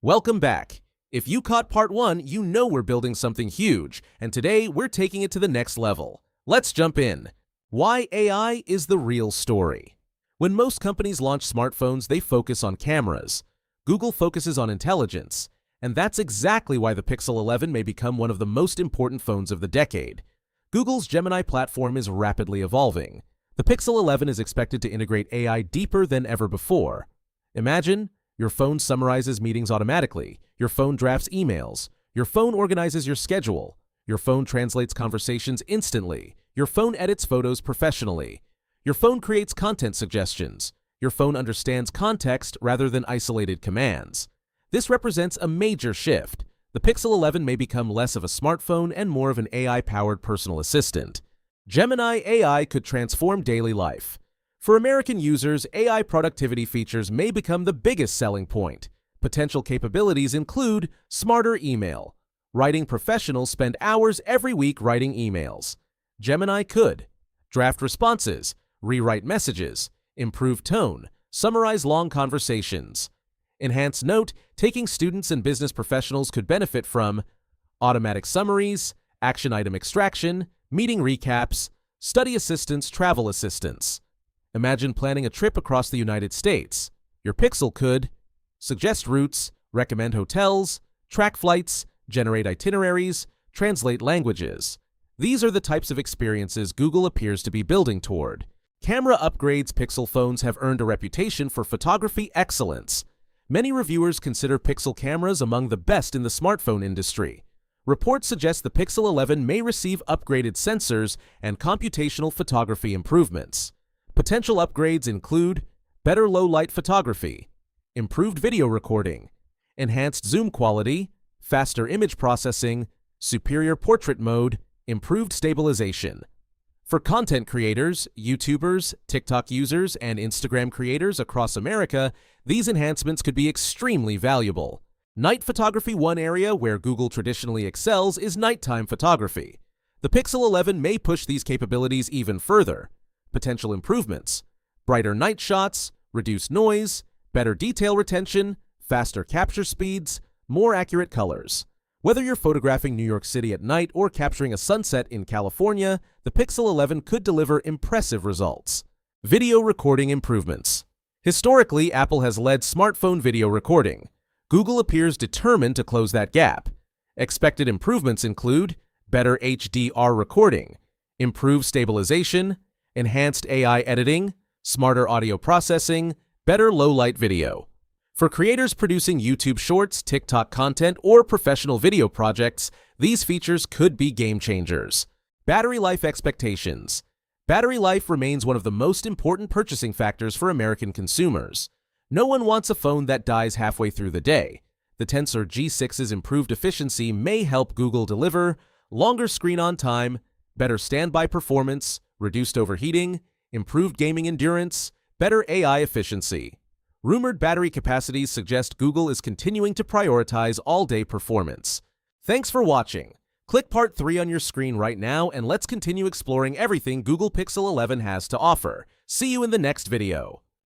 Welcome back. If you caught part 1, you know we're building something huge, and today we're taking it to the next level. Let's jump in. Why AI is the real story. When most companies launch smartphones, they focus on cameras. Google focuses on intelligence, and that's exactly why the Pixel 11 may become one of the most important phones of the decade. Google's Gemini platform is rapidly evolving. The Pixel 11 is expected to integrate AI deeper than ever before. Imagine your phone summarizes meetings automatically, your phone drafts emails, your phone organizes your schedule, your phone translates conversations instantly, your phone edits photos professionally, your phone creates content suggestions, your phone understands context rather than isolated commands. This represents a major shift. The Pixel 11 may become less of a smartphone and more of an AI-powered personal assistant. Gemini AI could transform daily life. For American users, AI productivity features may become the biggest selling point. Potential capabilities include smarter email. Writing professionals spend hours every week writing emails. Gemini could draft responses, rewrite messages, improve tone, summarize long conversations. Enhanced note-taking students and business professionals could benefit from automatic summaries, action item extraction, meeting recaps, study assistance, travel assistance. Imagine planning a trip across the United States. Your Pixel could suggest routes, recommend hotels, track flights, generate itineraries, translate languages. These are the types of experiences Google appears to be building toward. Camera upgrades. Pixel phones have earned a reputation for photography excellence. Many reviewers consider Pixel cameras among the best in the smartphone industry. Reports suggest the Pixel 11 may receive upgraded sensors and computational photography improvements. Potential upgrades include better low-light photography, improved video recording, enhanced zoom quality, faster image processing, superior portrait mode, improved stabilization. For content creators, YouTubers, TikTok users, and Instagram creators across America, these enhancements could be extremely valuable. Night photography. One area where Google traditionally excels is nighttime photography. The Pixel 11 may push these capabilities even further. Potential improvements: brighter night shots, reduced noise, better detail retention, faster capture speeds, more accurate colors. Whether you're photographing New York City at night or capturing a sunset in California, the Pixel 11 could deliver impressive results. Video recording improvements. Historically, Apple has led smartphone video recording. Google appears determined to close that gap. Expected improvements include better HDR recording, improved stabilization, enhanced AI editing, smarter audio processing, better low-light video. For creators producing YouTube Shorts, TikTok content, or professional video projects, these features could be game changers. Battery life expectations. Battery life remains one of the most important purchasing factors for American consumers. No one wants a phone that dies halfway through the day. The Tensor G6's improved efficiency may help Google deliver longer screen on time, better standby performance, reduced overheating, improved gaming endurance, better AI efficiency. Rumored battery capacities suggest Google is continuing to prioritize all-day performance. Thanks for watching. Click part 3 on your screen right now and let's continue exploring everything Google Pixel 11 has to offer. See you in the next video.